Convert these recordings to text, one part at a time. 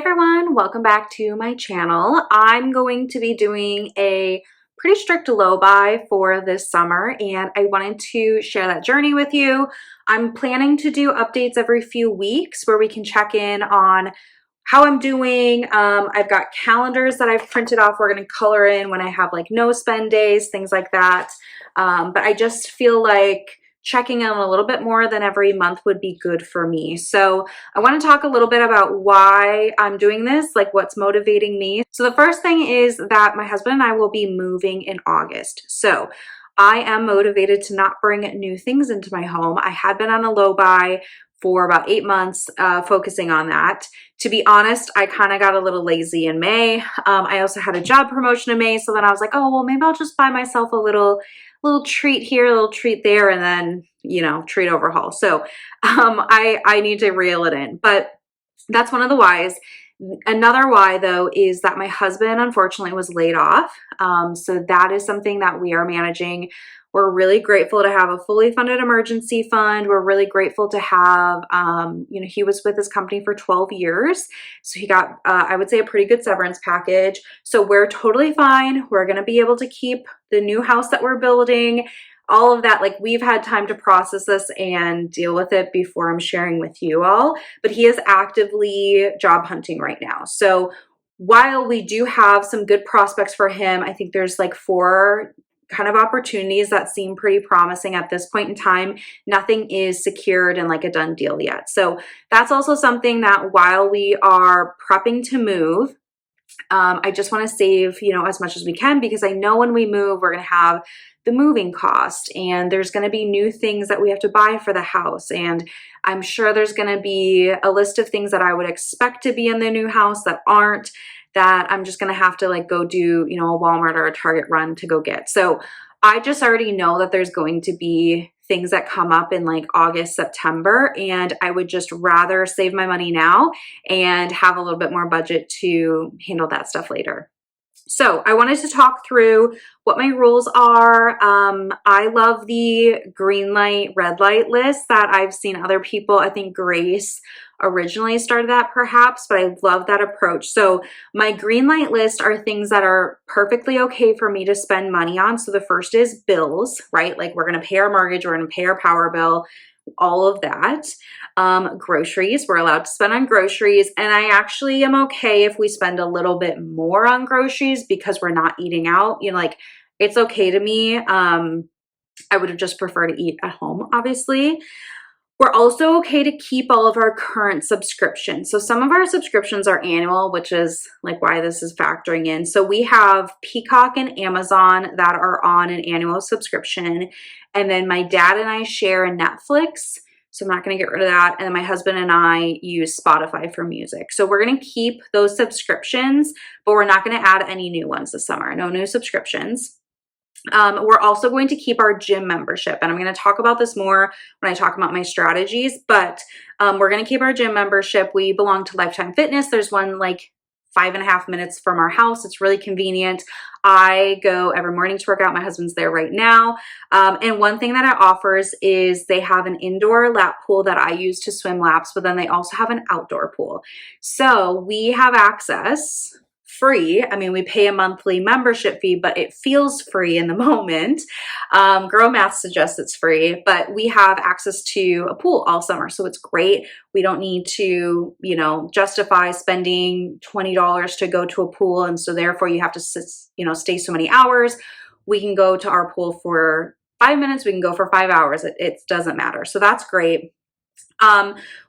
everyone, welcome back to my channel. I'm going to be doing a pretty strict low buy for this summer and I wanted to share that journey with you. I'm planning to do updates every few weeks where we can check in on how I'm doing. I've got calendars that I've printed off. We're going to color in when I have like no spend days, things like that. But I just feel like checking in a little bit more than every month would be good for me. So I want to talk a little bit about why I'm doing this, like what's motivating me. So the first thing is that my husband and I will be moving in August. So I am motivated to not bring new things into my home. I had been on a low buy for about 8 months, focusing on that. To be honest, I kind of got a little lazy in May. I also had a job promotion in May. So then I was like, oh, well, maybe I'll just buy myself a little treat here, a little treat there, and then, you know, treat overhaul. So I need to reel it in, but that's one of the whys. Another why though is that my husband unfortunately was laid off. So that is something that we are managing. We're really grateful to have a fully funded emergency fund. We're really grateful to have, he was with his company for 12 years. So he got, I would say, a pretty good severance package. So we're totally fine. We're going to be able to keep the new house that we're building, all of that. Like, we've had time to process this and deal with it before I'm sharing with you all. But he is actively job hunting right now. So while we do have some good prospects for him, I think there's like 4 kind of opportunities that seem pretty promising at this point in time. Nothing is secured and like a done deal yet. So that's also something that while we are prepping to move, I just want to save, as much as we can, because I know when we move, we're going to have the moving cost and there's going to be new things that we have to buy for the house. And I'm sure there's going to be a list of things that I would expect to be in the new house that aren't, that I'm just going to have to like go do, a Walmart or a Target run to go get. So I just already know that there's going to be things that come up in like August, September, and I would just rather save my money now and have a little bit more budget to handle that stuff later. So I wanted to talk through what my rules are. I love the green light, red light list that I've seen other people. I think Grace originally started that perhaps, but I love that approach. So my green light list are things that are perfectly okay for me to spend money on. So the first is bills, right? Like, we're going to pay our mortgage, we're going to pay our power bill, all of that. Groceries, we're allowed to spend on groceries. And I actually am okay if we spend a little bit more on groceries because we're not eating out. Like, it's okay to me. I would have just preferred to eat at home, obviously. We're also okay to keep all of our current subscriptions. So some of our subscriptions are annual, which is like why this is factoring in. So we have Peacock and Amazon that are on an annual subscription. And then my dad and I share a Netflix. So I'm not going to get rid of that. And then my husband and I use Spotify for music. So we're going to keep those subscriptions, but we're not going to add any new ones this summer. No new subscriptions. We're also going to keep our gym membership, and I'm going to talk about this more when I talk about my strategies, but we're going to keep our gym membership. We belong to Lifetime Fitness. There's one like 5.5 minutes from our house. It's really convenient. I go every morning to work out. My husband's there right now. And one thing that it offers is they have an indoor lap pool that I use to swim laps, but then they also have an outdoor pool. So we have access free. I mean, we pay a monthly membership fee, but it feels free in the moment. Girl Math suggests it's free, but we have access to a pool all summer. So it's great. We don't need to, justify spending $20 to go to a pool. And so therefore you have to, stay so many hours. We can go to our pool for 5 minutes. We can go for 5 hours. It doesn't matter. So that's great.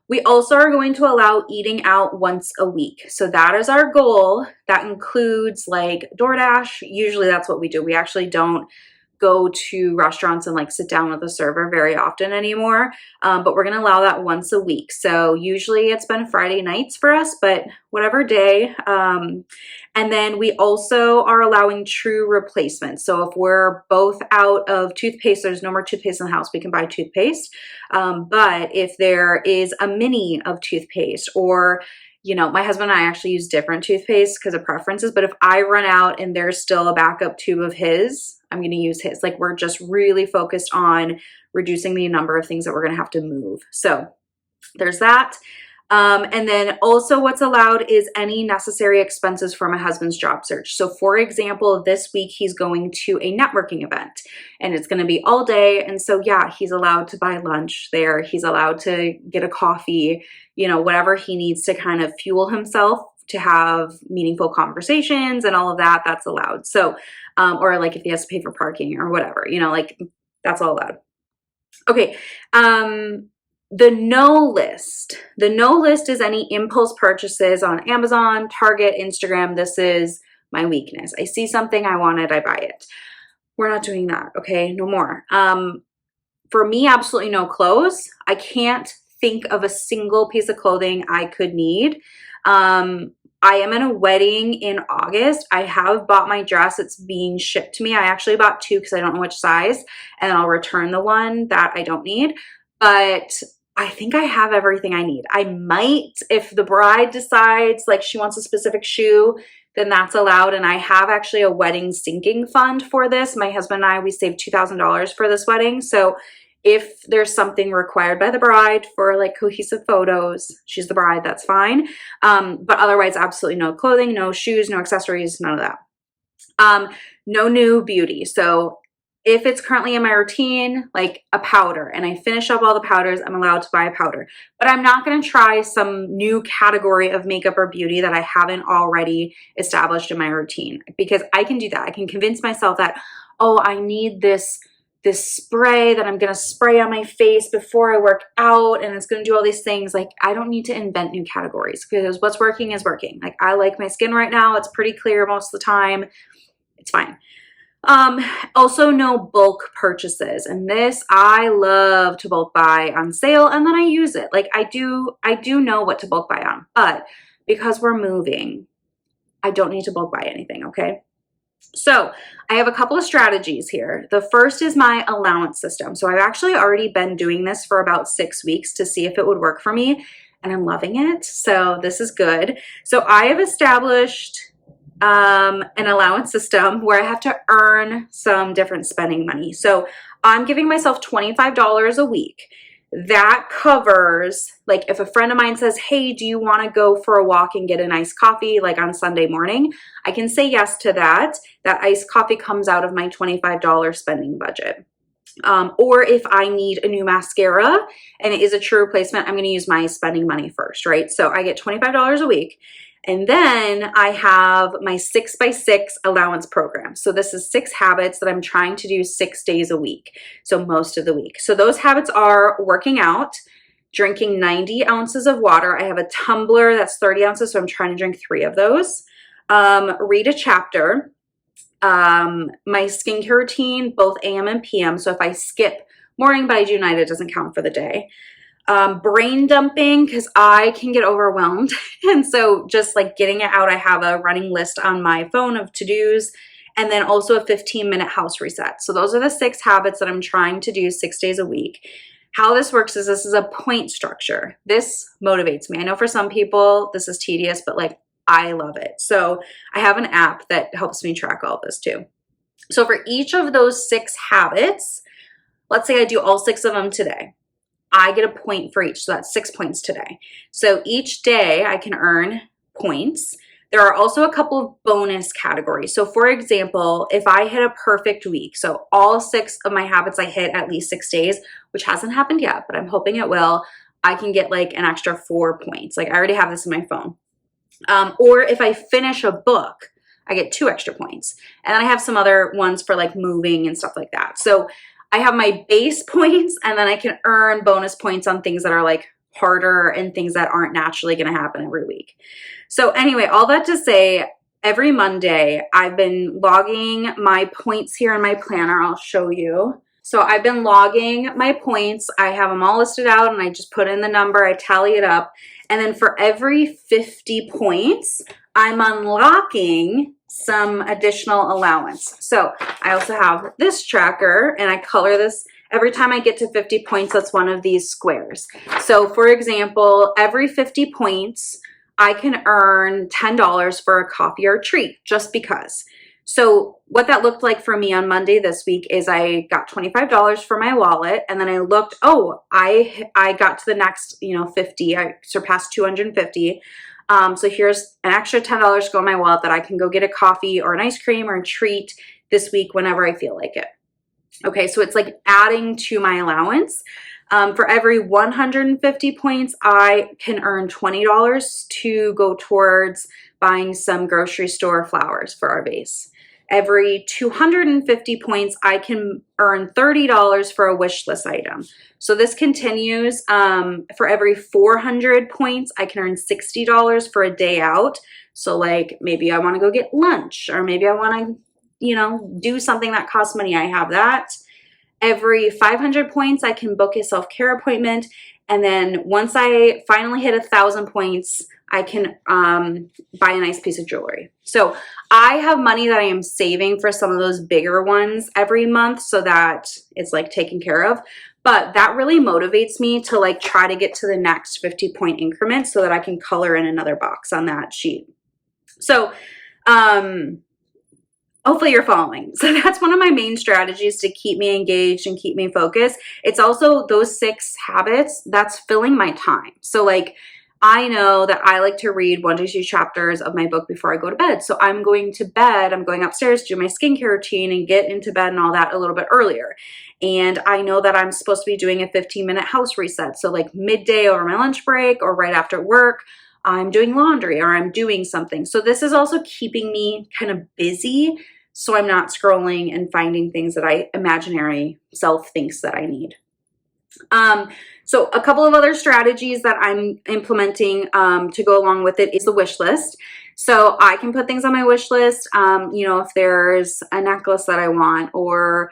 We also are going to allow eating out once a week. So that is our goal. That includes like DoorDash. Usually that's what we do. We actually don't go to restaurants and like sit down with a server very often anymore. But we're going to allow that once a week. So usually it's been Friday nights for us, but whatever day. And then we also are allowing true replacements. So if we're both out of toothpaste, there's no more toothpaste in the house, we can buy toothpaste. But if there is a mini of toothpaste, or my husband and I actually use different toothpaste because of preferences, but if I run out and there's still a backup tube of his, I'm going to use his. Like, we're just really focused on reducing the number of things that we're going to have to move. So there's that. And then also what's allowed is any necessary expenses for my husband's job search. So for example, this week he's going to a networking event and it's going to be all day. And so yeah, he's allowed to buy lunch there. He's allowed to get a coffee, you know, whatever he needs to kind of fuel himself to have meaningful conversations and all of that, that's allowed. So, or like if he has to pay for parking or whatever, you know, like that's all allowed. Okay. The no list. The no list is any impulse purchases on Amazon, Target, Instagram. This is my weakness. I see something, I want it, I buy it. We're not doing that, okay? No more. For me, absolutely no clothes. I can't think of a single piece of clothing I could need. I am in a wedding in August. I have bought my dress. It's being shipped to me. I actually bought two because I don't know which size, and then I'll return the one that I don't need. But I think I have everything I need. I might, if the bride decides like she wants a specific shoe, then that's allowed. And I have actually a wedding sinking fund for this. My husband and I, we saved $2,000 for this wedding. So if there's something required by the bride for like cohesive photos, she's the bride, that's fine. But otherwise, absolutely no clothing, no shoes, no accessories, none of that. No new beauty. So if it's currently in my routine, like a powder, and I finish up all the powders, I'm allowed to buy a powder. But I'm not going to try some new category of makeup or beauty that I haven't already established in my routine, because I can do that. I can convince myself that, oh, I need this spray that I'm going to spray on my face before I work out, and it's going to do all these things. Like, I don't need to invent new categories, because what's working is working. Like, I like my skin right now. It's pretty clear most of the time. It's fine. Also no bulk purchases. And this, I love to bulk buy on sale and then I use it. Like I do know what to bulk buy on, but because we're moving, I don't need to bulk buy anything. Okay. So I have a couple of strategies here. The first is my allowance system. So I've actually already been doing this for about 6 weeks to see if it would work for me, and I'm loving it. So this is good. So I have established an allowance system where I have to earn some different spending money. So I'm giving myself $25 a week. That covers, like if a friend of mine says, hey, do you want to go for a walk and get a nice coffee like on Sunday morning? I can say yes to that. That iced coffee comes out of my $25 spending budget. Or if I need a new mascara and it is a true replacement, I'm going to use my spending money first, right? So I get $25 a week. And then I have my 6x6 allowance program. So this is 6 habits that I'm trying to do 6 days a week. So most of the week. So those habits are working out, drinking 90 ounces of water. I have a tumbler that's 30 ounces. So I'm trying to drink 3 of those. Read a chapter. My skincare routine, both AM and PM. So if I skip morning, but I do night, it doesn't count for the day. Brain dumping, because I can get overwhelmed. And so just like getting it out, I have a running list on my phone of to-dos, and then also a 15-minute house reset. So those are the 6 habits that I'm trying to do 6 days a week. How this works is this is a point structure. This motivates me. I know for some people this is tedious, but like I love it. So I have an app that helps me track all of this too. So for each of those 6 habits, let's say I do all 6 of them today. I get a point for each, so that's 6 points today. So each day I can earn points. There are also a couple of bonus categories. So for example, if I hit a perfect week, so all 6 of my habits I hit at least 6 days, which hasn't happened yet, but I'm hoping it will, I can get like an extra 4 points. Like I already have this in my phone. Or if I finish a book, I get 2 extra points. And then I have some other ones for like moving and stuff like that. So I have my base points, and then I can earn bonus points on things that are like harder and things that aren't naturally going to happen every week. So anyway, all that to say, every Monday I've been logging my points here in my planner. I'll show you. So I've been logging my points. I have them all listed out, and I just put in the number, I tally it up. And then for every 50 points, I'm unlocking some additional allowance. So I also have this tracker, and I color this every time I get to 50 points. That's one of these squares. So for example, every 50 points, I can earn $10 for a coffee or a treat just because. So what that looked like for me on Monday this week is I got $25 for my wallet, and then I looked, oh, I got to the next, 50. I surpassed 250. So here's an extra $10 to go in my wallet that I can go get a coffee or an ice cream or a treat this week whenever I feel like it. Okay, so it's like adding to my allowance. For every 150 points, I can earn $20 to go towards buying some grocery store flowers for our base. Every 250 points, I can earn $30 for a wish list item. So this continues. For every 400 points, I can earn $60 for a day out. So like maybe I want to go get lunch, or maybe I want to, do something that costs money. I have that. Every 500 points, I can book a self-care appointment. And then once I finally hit 1,000 points, I can buy a nice piece of jewelry. So I have money that I am saving for some of those bigger ones every month so that it's like taken care of. But that really motivates me to like try to get to the next 50-point increment so that I can color in another box on that sheet. So, hopefully you're following. So that's one of my main strategies to keep me engaged and keep me focused. It's also those 6 habits that's filling my time. So like, I know that I like to read 1 to 2 chapters of my book before I go to bed. So I'm going to bed, I'm going upstairs to do my skincare routine and get into bed and all that a little bit earlier. And I know that I'm supposed to be doing a 15-minute house reset. So like midday over my lunch break or right after work, I'm doing laundry or I'm doing something. So this is also keeping me kind of busy so I'm not scrolling and finding things that I imaginary self thinks that I need. So a couple of other strategies that I'm implementing to go along with it is the wish list. So I can put things on my wish list, if there's a necklace that I want or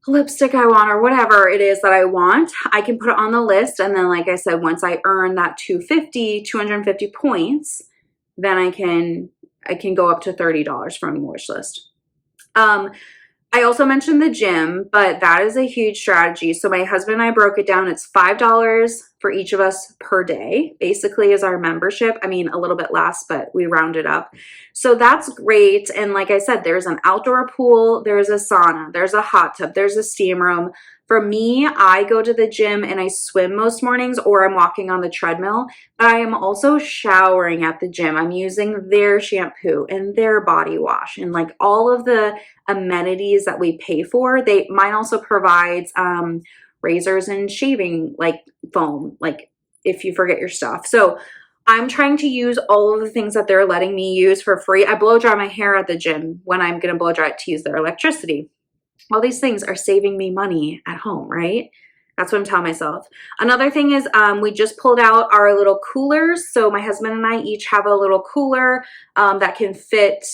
lipstick I want or whatever it is that I want, I can put it on the list. And then, like I said, once I earn that 250 points, then I can go up to $30 from my wish list. I also mentioned the gym, but that is a huge strategy. So my husband and I broke it down. It's $5 for each of us per day, basically is our membership. I mean, a little bit less, but we round it up. So that's great. And like I said, there's an outdoor pool, there's a sauna, there's a hot tub, there's a steam room. For me, I go to the gym and I swim most mornings, or I'm walking on the treadmill, but I am also showering at the gym. I'm using their shampoo and their body wash and like all of the amenities that we pay for. Mine also provides razors and shaving like foam, like if you forget your stuff. So I'm trying to use all of the things that they're letting me use for free. I blow dry my hair at the gym when I'm going to blow dry it to use their electricity. All these things are saving me money at home, right? That's what I'm telling myself. Another thing is we just pulled out our little coolers. So my husband and I each have a little cooler that can fit,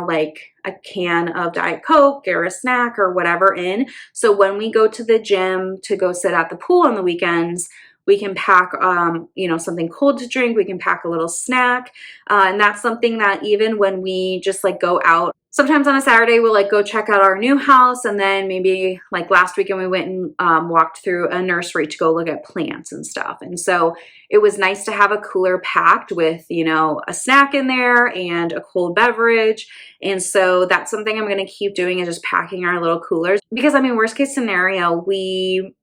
like a can of Diet Coke or a snack or whatever in. So when we go to the gym to go sit at the pool on the weekends, we can pack, something cold to drink. We can pack a little snack. And that's something that even when we just like go out, sometimes on a Saturday, we'll like go check out our new house. And then maybe like last weekend, we went and walked through a nursery to go look at plants and stuff. And so it was nice to have a cooler packed with, a snack in there and a cold beverage. And so that's something I'm going to keep doing, is just packing our little coolers, because worst case scenario, we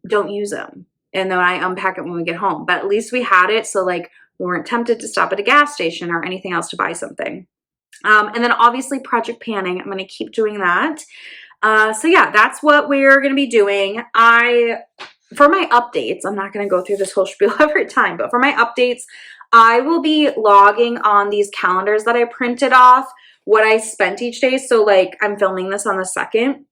don't use them. And then I unpack it when we get home. But at least we had it, so like we weren't tempted to stop at a gas station or anything else to buy something. And then obviously project panning. I'm going to keep doing that. So yeah, that's what we're going to be doing. For my updates, I'm not going to go through this whole spiel every time, but for my updates, I will be logging on these calendars that I printed off what I spent each day. So like I'm filming this on the 2nd.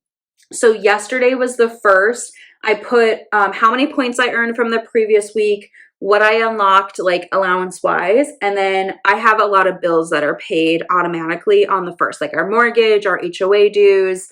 So yesterday was the 1st. I put how many points I earned from the previous week, what I unlocked like allowance wise, and then I have a lot of bills that are paid automatically on the 1st, like our mortgage, our HOA dues.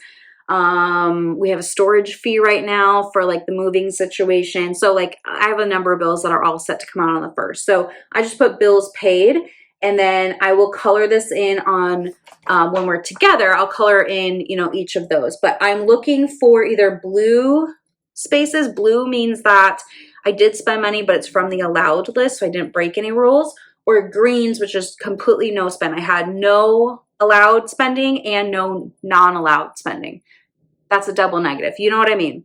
We have a storage fee right now for like the moving situation. So like I have a number of bills that are all set to come out on the 1st. So I just put bills paid, and then I will color this in on when we're together. I'll color in, each of those. But I'm looking for either blue spaces. Blue means that I did spend money, but it's from the allowed list, so I didn't break any rules. Or greens, which is completely no spend. I had no allowed spending and no non-allowed spending. That's a double negative. You know what I mean?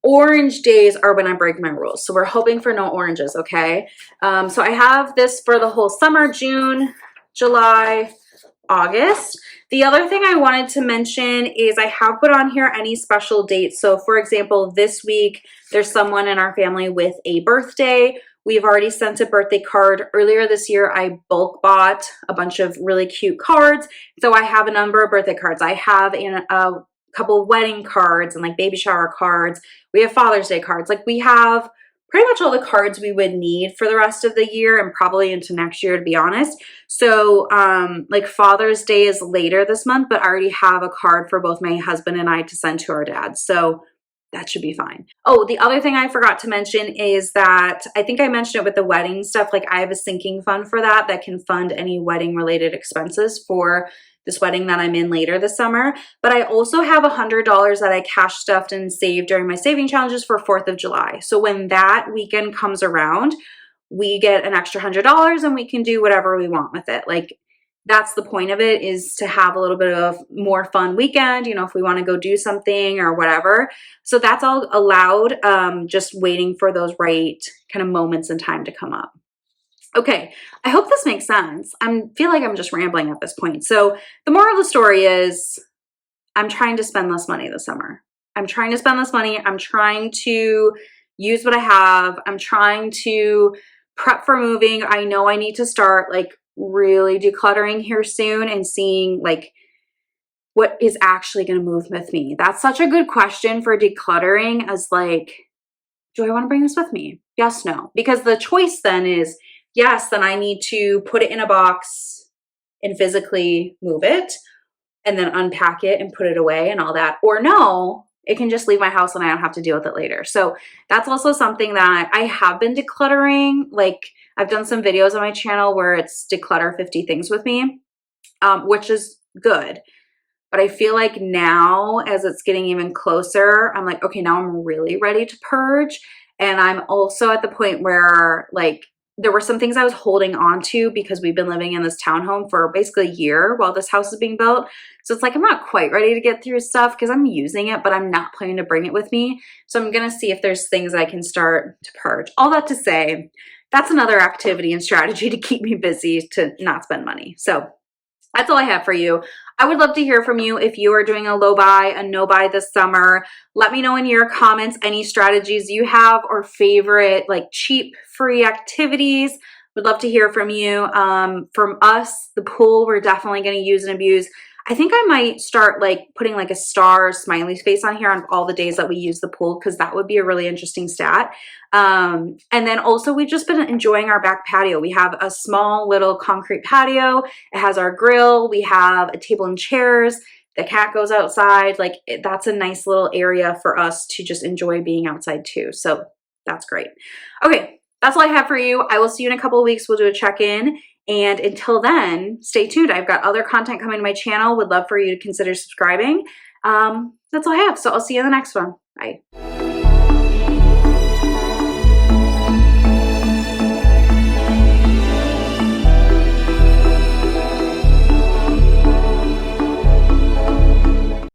Orange days are when I break my rules. So we're hoping for no oranges, okay? So I have this for the whole summer, June, July, August. The other thing I wanted to mention is I have put on here any special dates. So for example, this week, there's someone in our family with a birthday. We've already sent a birthday card. Earlier this year, I bulk bought a bunch of really cute cards. So I have a number of birthday cards. I have a couple of wedding cards and like baby shower cards. We have Father's Day cards. Like we have pretty much all the cards we would need for the rest of the year and probably into next year, to be honest. So like Father's Day is later this month, but I already have a card for both my husband and I to send to our dad. So that should be fine. Oh, the other thing I forgot to mention is that I think I mentioned it with the wedding stuff. Like I have a sinking fund for that can fund any wedding related expenses for this wedding that I'm in later this summer. But I also have $100 that I cash stuffed and saved during my saving challenges for 4th of July. So when that weekend comes around, we get an extra $100 and we can do whatever we want with it. Like that's the point of it, is to have a little bit of more fun weekend, you know, if we want to go do something or whatever. So that's all allowed, just waiting for those right kind of moments in time to come up. Okay, I hope this makes sense. I feel like I'm just rambling at this point. So the moral of the story is I'm trying to spend less money this summer. I'm trying to spend less money. I'm trying to use what I have. I'm trying to prep for moving. I know I need to start like really decluttering here soon and seeing like what is actually going to move with me. That's such a good question for decluttering, as like, do I want to bring this with me? Yes, no. Because the choice then is, yes, then I need to put it in a box and physically move it and then unpack it and put it away and all that. Or no, it can just leave my house and I don't have to deal with it later. So that's also something that I have been decluttering. Like I've done some videos on my channel where it's declutter 50 things with me, which is good. But I feel like now, as it's getting even closer, I'm like, okay, now I'm really ready to purge. And I'm also at the point where like there were some things I was holding on to because we've been living in this townhome for basically a year while this house is being built. So it's like I'm not quite ready to get through stuff because I'm using it, but I'm not planning to bring it with me. So I'm going to see if there's things I can start to purge. All that to say, that's another activity and strategy to keep me busy to not spend money. So that's all I have for you. I would love to hear from you if you are doing a low buy, a no buy this summer. Let me know in your comments any strategies you have or favorite like cheap free activities. Would love to hear from you. From us, the pool, we're definitely going to use and abuse. I think I might start like putting like a star or smiley face on here on all the days that we use the pool, because that would be a really interesting stat. And then also we've just been enjoying our back patio. We have a small little concrete patio. It has our grill. We have a table and chairs. The cat goes outside. Like that's a nice little area for us to just enjoy being outside too. So that's great. Okay, that's all I have for you. I will see you in a couple of weeks. We'll do a check-in. And until then, stay tuned. I've got other content coming to my channel. Would love for you to consider subscribing. That's all I have. So I'll see you in the next one. Bye.